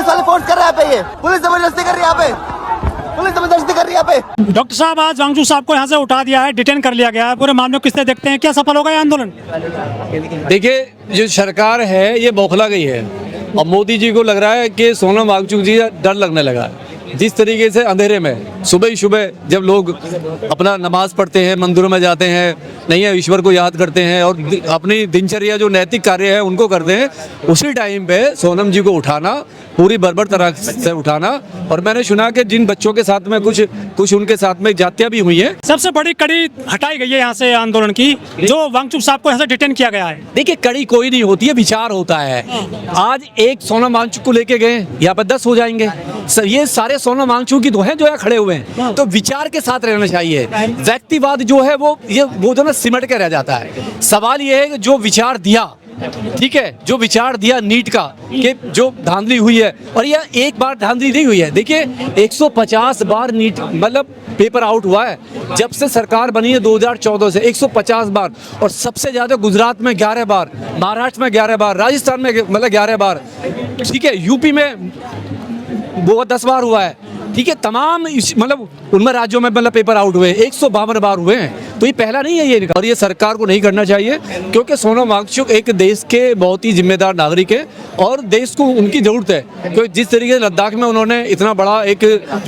Police वाले force कर रहे हैं पे, ये पुलिस जबरदस्ती कर रही है यहाँ पे, पुलिस जबरदस्ती कर रही है यहाँ पे। डॉक्टर साहब, आज वांगचुक साहब को यहाँ से उठा दिया है, डिटेन कर लिया गया है, पूरे मामले को किससे देखते हैं, क्या सफल होगा ये आंदोलन? देखिए, जो सरकार है ये बौखला गई है और मोदी जी को लग रहा है कि सोनम वांगचुक जी डर लगने लगा है। जिस तरीके से अंधेरे में सुबह ही सुबह जब लोग अपना नमाज पढ़ते हैं, मंदिरों में जाते हैं, नहीं है ईश्वर को याद करते हैं और अपनी दिनचर्या जो नैतिक कार्य है उनको करते हैं, उसी टाइम पे सोनम जी को उठाना, पूरी बर्बर तरह से उठाना। और मैंने सुना कि जिन बच्चों के साथ में कुछ उनके साथ में जातियां भी हुई हैं। सबसे बड़ी कड़ी हटाई गई है यहाँ से आंदोलन की, जो वांगचुक साहब को यहाँ से डिटेन किया गया है। देखिए, कड़ी कोई नहीं होती है, विचार होता है। आज एक सोनम वांगचुक को लेके गए, यहाँ पर 10 हो जाएंगे। ये सारे सोनम वांगचुक की तो हैं जो यहाँ खड़े हुए हैं। तो विचार के साथ रहना चाहिए। व्यक्तिवाद जो है वो जो ना सिमट के रह जाता है। सवाल ये है कि जो विचार दिया, ठीक है, जो विचार दिया नीट का, कि जो धांधली हुई है, और यह एक बार धांधली नहीं हुई है। देखिए, 150 बार नीट मतलब पेपर आउट हुआ है जब से सरकार बनी है 2014 से, 150 बार। और सबसे ज्यादा गुजरात में 11 बार, महाराष्ट्र में 11 बार, राजस्थान में मतलब 11 बार, ठीक है, यूपी में वो 10 बार हुआ है, ठीक है। तमाम मतलब उनमें राज्यों में मतलब पेपर आउट हुए 152 बार हुए हैं। तो ये पहला नहीं है ये, और ये सरकार को नहीं करना चाहिए, क्योंकि सोनम वांगचुक एक देश के बहुत ही जिम्मेदार नागरिक है और देश को उनकी जरूरत है। क्योंकि जिस तरीके से लद्दाख में उन्होंने इतना बड़ा एक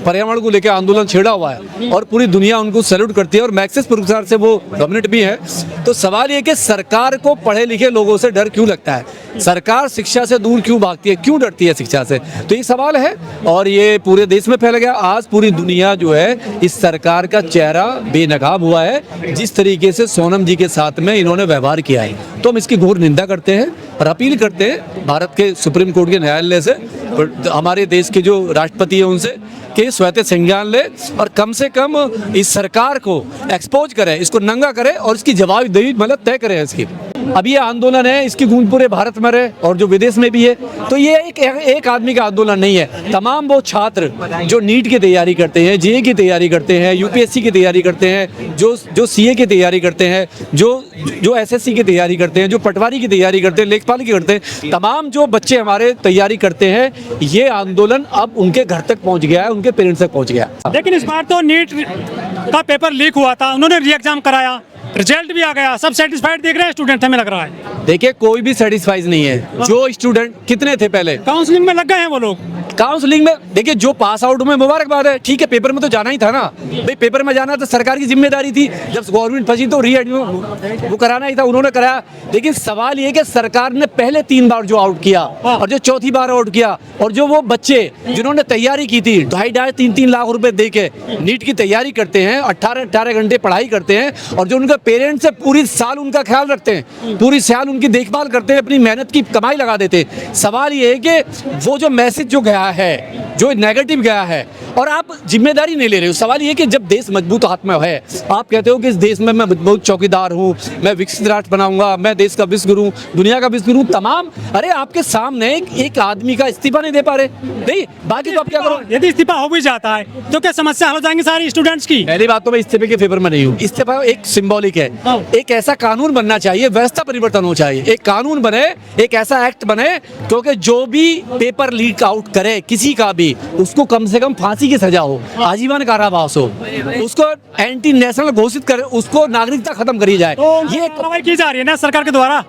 पर्यावरण को लेकर आंदोलन छेड़ा हुआ है और पूरी दुनिया उनको सैल्यूट करती है और मैक्सिस पुरस्कार से वो डोमिनेट भी है। तो सवाल ये कि सरकार को पढ़े लिखे लोगों से डर क्यों लगता है, सरकार शिक्षा से दूर क्यों भागती है, क्यों डरती है शिक्षा से? तो ये सवाल है और ये पूरे देश में फैल गया। आज पूरी दुनिया जो है इस सरकार का चेहरा बेनकाब हुआ है, जिस तरीके से सोनम जी के साथ में इन्होंने व्यवहार किया है। तो हम इसकी घोर निंदा करते हैं और अपील करते हैं भारत के सुप्रीम कोर्ट के न्यायालय से, हमारे देश के जो राष्ट्रपति है उनसे, कि स्वतः संज्ञान ले और कम से कम इस सरकार को एक्सपोज करे, इसको नंगा करे और इसकी जवाबदेही मतलब तय करे इसकी। अब ये आंदोलन है, इसकी गूंज पूरे भारत में रहे और जो विदेश में भी है। तो ये एक आदमी का आंदोलन नहीं है। तमाम वो छात्र जो नीट की तैयारी करते हैं, जेईई की तैयारी करते हैं, यूपीएससी की तैयारी करते हैं, जो सीए की तैयारी करते हैं, जो एसएससी की तैयारी करते हैं, जो पटवारी की तैयारी करते हैं, लेखपाल की करते हैं, तमाम जो बच्चे हमारे तैयारी करते हैं, ये आंदोलन अब उनके घर तक पहुँच गया है, उनके पेरेंट्स तक पहुँच गया। लेकिन इस बार तो नीट का पेपर लीक हुआ था, उन्होंने री एग्जाम कराया, रिजल्ट भी आ गया, सब सेटिस्फाइड दिख रहे हैं स्टूडेंट, हमें लग रहा है। देखिए, कोई भी सेटिस्फाइड नहीं है। जो स्टूडेंट कितने थे पहले काउंसलिंग में लग गए हैं वो लोग, काउंसलिंग में। देखिए, जो पास आउट में मुबारकबाद है, ठीक है, पेपर में तो जाना ही था ना भाई, पेपर में जाना तो सरकार की जिम्मेदारी थी। जब गवर्नमेंट फंसी तो वो कराना ही था, उन्होंने कराया। लेकिन सवाल ये कि सरकार ने पहले 3 बार जो आउट किया और जो चौथी बार आउट किया, और जो वो बच्चे जिन्होंने तैयारी की थी 2.5-3 लाख रुपए दे के नीट की तैयारी करते हैं, 18 घंटे पढ़ाई करते हैं, और जो उनके पेरेंट्स पूरी साल उनका ख्याल रखते हैं, पूरी साल उनकी देखभाल करते हैं, अपनी मेहनत की कमाई लगा देते हैं। सवाल ये है कि वो जो मैसेज जो गया है, जो नेगेटिव गया है, और आप जिम्मेदारी नहीं ले रहे हो। सवाल ये कि जब देश मजबूत हाथ में है, आप कहते हो कि इस देश में मैं मजबूत चौकीदार हूँ, मैं विकसित राष्ट्र बनाऊंगा, मैं देश का विश्व गुरु, दुनिया का विश्व गुरु, तमाम। अरे आपके सामने एक आदमी का इस्तीफा नहीं दे पा रहे, नहीं, बाकी तो आप क्या करो? यदि इस्तीफा हो भी जाता है तो क्या समस्या हल हो जाएंगी सारी स्टूडेंट्स की? पहली बात तो मैं इस्तीफे के फेवर में नहीं हूँ। इस्तीफा एक सिंबॉलिक है। एक ऐसा कानून बनना चाहिए, व्यवस्था परिवर्तन हो चाहिए, एक कानून बने, एक ऐसा एक्ट बने, क्योंकि जो भी पेपर लीक आउट करे किसी का भी, उसको कम से कम फांसी की सजा हो, आजीवन कारावास हो, उसको एंटी नेशनल घोषित करे, उसको नागरिकता खत्म करी जाए। तो ये कार्रवाई की जा रही है ना सरकार के द्वारा?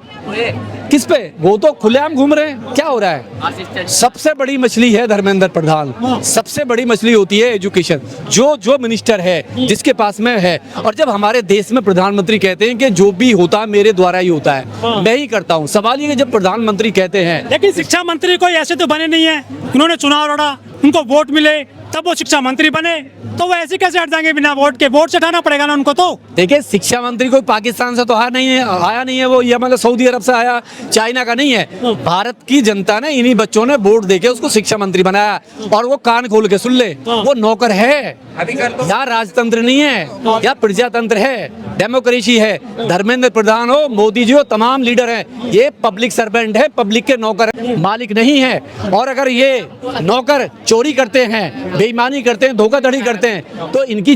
किस पे? वो तो खुलेआम घूम रहे हैं। क्या हो रहा है? सबसे बड़ी मछली है धर्मेंद्र प्रधान, सबसे बड़ी मछली होती है एजुकेशन। जो मिनिस्टर है जिसके पास में है, और जब हमारे देश में प्रधानमंत्री कहते हैं कि जो भी होता है मेरे द्वारा ही होता है, मैं ही करता हूँ। सवाल ये जब प्रधानमंत्री कहते हैं, लेकिन शिक्षा मंत्री कोई ऐसे तो बने नहीं है, उन्होंने चुनाव लड़ा, उनको वोट मिले, तब वो शिक्षा मंत्री बने, तो वो ऐसे कैसे हट जाएंगे बिना वोट के? वोट से हटाना पड़ेगा ना उनको। तो देखिए, शिक्षा मंत्री कोई पाकिस्तान से तो आया नहीं है वो, या मतलब सऊदी अरब से आया, चाइना का नहीं है। भारत की जनता ने, इन्हीं बच्चों ने वोट देके उसको शिक्षा मंत्री बनाया, और वो कान खोल के सुन ले, वो नौकर है, यहाँ राजतंत्र नहीं है, यहाँ प्रजातंत्र है, डेमोक्रेसी है। धर्मेंद्र प्रधान हो, मोदी जी हो, तमाम लीडर हैं, ये पब्लिक सर्वेंट है, पब्लिक के नौकर, मालिक नहीं है। और अगर ये नौकर चोरी करते हैं, बेईमानी करते हैं, धोखाधड़ी करते करते हैं तो इनकी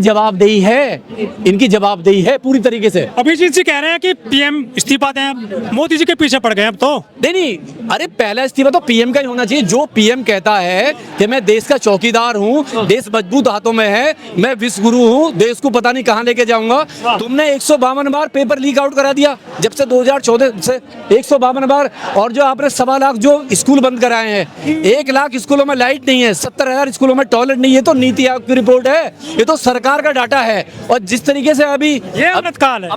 जवाबदेही है पूरी तरीके से। अभिजीत जी कह रहे हैं कि पीएम इस्तीफा दें, मोदी जी के पीछे पड़ गए अब तो। नहीं, अरे पहला इस्तीफा तो पीएम का ही होना चाहिए। जो पीएम कहता है कि मैं देश का चौकीदार हूँ, देश मजबूत हाथों में है, मैं विश्व गुरु हूँ, देश को पता नहीं कहाँ लेके जाऊंगा। तुमने 152 बार पेपर लीक आउट करा दिया जब से 2014 से 152 बार। और जो आपने 1.25 लाख जो स्कूल बंद कराए हैं, 1 लाख स्कूलों में लाइट नहीं है, 70,000 स्कूलों में टॉयलेट नहीं है, तो नीति आयोग की रिपोर्ट है, ये तो सरकार का डाटा है। और जिस तरीके से अभी ये अमृतकाल है,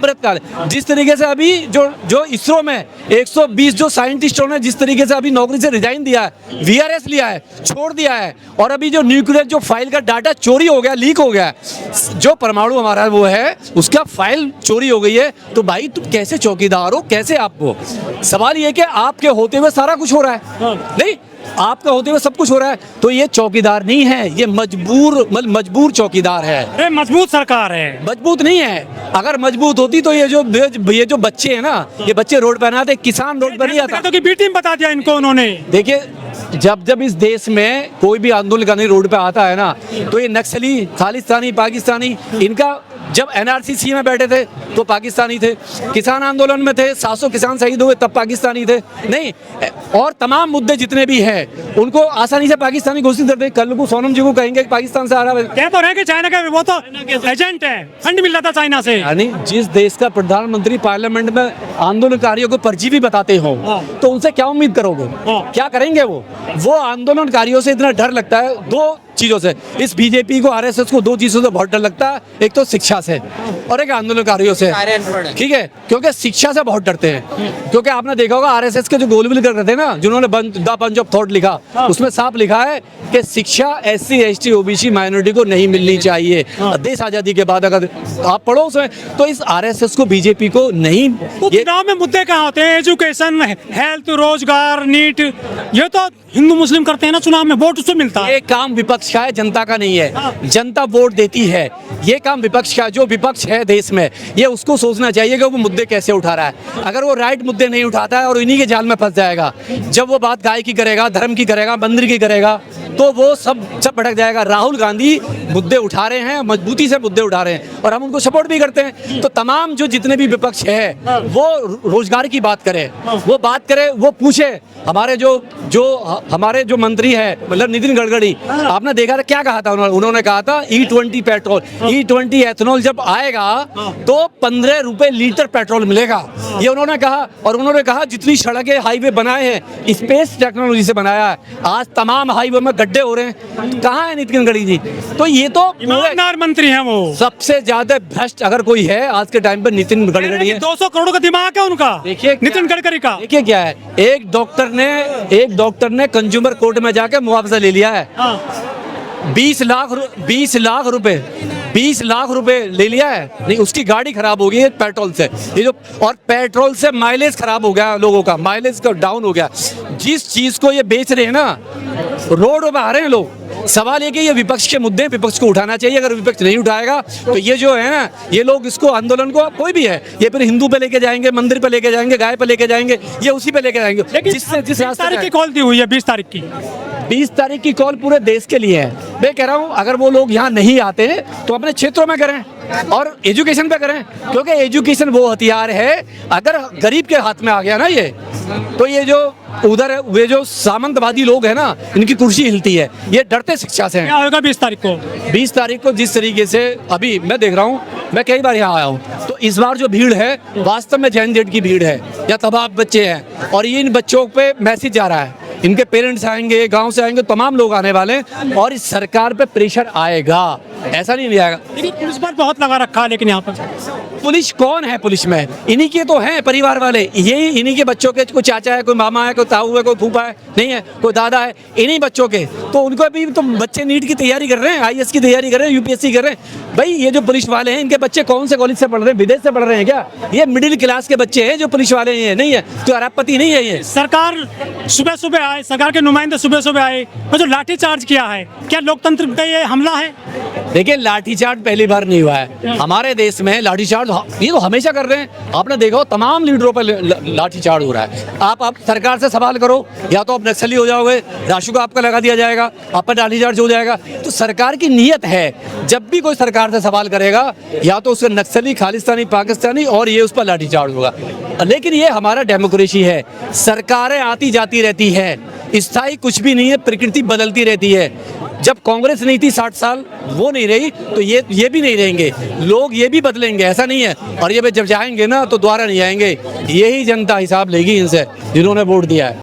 जिस तरीके से अभी जो इसरो में 120 जो साइंटिस्टों ने जिस तरीके से अभी नौकरी से रिजाइन दिया है, वीआरएस लिया है, छोड़ दिया है, और अभी जो न्यूक्लियर जो फाइल का डाटा चोरी हो गया, लीक हो गया, जो परमाणु हमारा वो है उसका फाइल चोरी हो गई है, तो भाई तुम कैसे चौकीदार हो, कैसे आपको? सवाल ये कि आपके होते हुए सारा कुछ हो रहा है, नहीं आपका होते हुए सब कुछ हो रहा है, तो ये चौकीदार नहीं है, ये मजबूर चौकीदार है। अरे मजबूत सरकार है, मजबूत नहीं है। अगर मजबूत होती तो ये जो बच्चे हैं ना, ये बच्चे रोड पर आते, किसान रोड पर नहीं आता। तो कि बी टीम बता दिया इनको उन्होंने। देखिए, जब इस देश में कोई भी आंदोलन करने रोड पे आता है ना, तो ये नक्सली, खालिस्तानी, पाकिस्तानी, इनका जब एनआरसीसी में बैठे थे तो पाकिस्तानी थे, किसान आंदोलन में थे, 700 किसान शहीद हुए तब पाकिस्तानी थे, नहीं, और तमाम मुद्दे जितने भी हैं उनको आसानी से पाकिस्तानी घोषित करते। कल को सोनम जी को कहेंगे कि पाकिस्तान से आ रहा है, कह तो रहे कि चाइना का वो तो एजेंट है, फंड मिल रहा था चाइना से। यानी जिस देश का प्रधानमंत्री पार्लियामेंट में आंदोलनकारियों को परजीवी बताते हो, तो उनसे क्या उम्मीद करोगे? क्या करेंगे वो आंदोलनकारियों से इतना डर लगता है दो चीजों से, इस बीजेपी को, आरएसएस को दो चीजों से बहुत डर लगता है, एक तो शिक्षा से और एक आंदोलनकारियों से, ठीक है, क्योंकि शिक्षा से बहुत डरते हैं। क्योंकि आपने देखा होगा आरएसएस के जो गोलबिल कर रहे थे ना, जिन्होंने द बंच ऑफ थॉट लिखा, उसमें साफ लिखा है कि शिक्षा SC ST OBC माइनॉरिटी को नहीं मिलनी चाहिए। देश आजादी के बाद अगर आप पढ़ो उसमें, तो इस आरएसएस को, बीजेपी को नहीं। चुनाव में मुद्दे कहाँ होते हैं? एजुकेशन, हेल्थ, रोजगार, नीट, ये तो हिंदू मुस्लिम करते हैं ना, चुनाव में वोट उससे मिलता है। ये काम विपक्ष का है, जनता का नहीं है। जनता वोट देती है, ये काम विपक्ष का, जो विपक्ष है देश में, ये उसको सोचना चाहिए कि वो मुद्दे कैसे उठा रहा है। अगर वो राइट मुद्दे नहीं उठाता है और इन्हीं के जाल में फंस जाएगा, जब वो बात गाय की करेगा, धर्म की करेगा, मंदिर की करेगा, तो वो सब भटक जाएगा। राहुल गांधी मुद्दे उठा रहे हैं, मजबूती से मुद्दे उठा रहे हैं, और हम उनको सपोर्ट भी करते हैं। तो तमाम जो जितने भी विपक्ष है, वो रोजगार की बात करे, वो बात करे, वो पूछे। हमारे जो मंत्री है, मतलब नितिन गडकरी, आपने देखा था क्या कहा था उन्होंने कहा था E20 पेट्रोल, E20 एथेनॉल जब आएगा तो 15 रुपए लीटर पेट्रोल मिलेगा, ये उन्होंने कहा। और उन्होंने कहा जितनी सड़कें, हाईवे बनाए हैं स्पेस टेक्नोलॉजी से बनाया है, आज तमाम हाईवे में गड्ढे हो रहे हैं। कहाँ है नितिन गडकरी जी? तो ये तो ईमानदार मंत्री हैं वो। सबसे ज्यादा भ्रष्ट अगर कोई है आज के टाइम पे नितिन गडकरी है। 200 करोड़ का दिमाग है उनका, देखिए नितिन गडकरी का। देखिए क्या है, एक डॉक्टर ने कंज्यूमर कोर्ट में जाके मुआवजा ले लिया है, 20 लाख रुपए ले लिया है। नहीं, उसकी गाड़ी खराब हो गई है पेट्रोल से, ये जो, और पेट्रोल से माइलेज खराब हो गया, लोगों का माइलेज का डाउन हो गया। जिस चीज को ये बेच रहे हैं ना, रोड पे आ रहे हैं लोग। सवाल ये कि ये विपक्ष के मुद्दे, विपक्ष को उठाना चाहिए। अगर विपक्ष नहीं उठाएगा तो ये जो है ना, ये लोग इसको, आंदोलन को, कोई भी है, ये फिर हिंदू पे लेके जाएंगे, मंदिर पे लेके जाएंगे, गाय पे लेके जाएंगे, ये उसी पे लेके जाएंगे। जिससे जिस 20 तारीख की कॉल दी हुई है, 20 तारीख की 20 तारीख की कॉल पूरे देश के लिए है। मैं कह रहा हूँ अगर वो लोग यहाँ नहीं आते तो अपने क्षेत्रों में करें और एजुकेशन पे करें, क्योंकि एजुकेशन वो हथियार है, अगर गरीब के हाथ में आ गया ना ये, तो ये जो उधर है, वे जो सामंतवादी लोग हैं ना, इनकी कुर्सी हिलती है। ये डरते शिक्षा से हैं। क्या होगा 20 तारीख को? 20 तारीख को जिस तरीके से अभी मैं देख रहा हूँ, मैं कई बार यहाँ आया हूँ, तो इस बार जो भीड़ है वास्तव में जैन जेड की भीड़ है, या तबाह बच्चे हैं, और ये इन बच्चों पे मैसेज जा रहा है, इनके पेरेंट्स आएंगे, गांव से आएंगे, तमाम लोग आने वाले हैं, और इस सरकार पे प्रेशर आएगा, ऐसा नहीं आएगा। लेकिन पुलिस पर बहुत लगा रखा है, लेकिन यहाँ पर पुलिस कौन है? पुलिस में इन्हीं के तो हैं परिवार वाले, यही इन्हीं के बच्चों के, कोई चाचा है, कोई मामा है, कोई ताऊ है, कोई फूफा है, नहीं है, कोई दादा है, इन्हीं बच्चों के। तो उनको भी तो बच्चे नीट की तैयारी कर रहे हैं, IAS की तैयारी कर रहे हैं, UPSC कर रहे हैं। भाई ये जो पुलिस वाले हैं, इनके बच्चे कौन से कॉलेज से पढ़ रहे हैं? विदेश से पढ़ रहे हैं क्या? ये मिडिल क्लास के बच्चे हैं जो पुलिस वाले हैं, नहीं है तो अरबपति नहीं है। ये सरकार सुबह सुबह आए, सरकार के नुमाइंदे सुबह सुबह आए, और जो लाठी चार्ज किया है, क्या लोकतंत्र पे ये हमला है? देखिए लाठीचार्ज पहली बार नहीं हुआ है हमारे देश में। लाठीचार्ज ये तो हमेशा कर रहे हैं। आपने देखा हो तमाम लीडरों पर लाठीचार्ज हो रहा है। आप सरकार से सवाल करो, या तो आप नक्सली हो जाओगे, राशि को आपका लगा दिया जाएगा, आप पर लाठीचार्ज हो जाएगा। तो सरकार की नीयत है, जब भी कोई सरकार से सवाल करेगा या तो उसके नक्सली, खालिस्तानी, पाकिस्तानी, और ये उस पर लाठीचार्ज होगा। लेकिन ये हमारा डेमोक्रेसी है, सरकारें आती जाती रहती है, स्थायी कुछ भी नहीं है, प्रकृति बदलती रहती है। जब कांग्रेस नहीं थी 60 साल, वो नहीं रही तो ये भी नहीं रहेंगे। लोग ये भी बदलेंगे, ऐसा नहीं है। और ये जब जाएंगे ना तो दोबारा नहीं आएंगे। यही जनता हिसाब लेगी इनसे जिन्होंने वोट दिया है।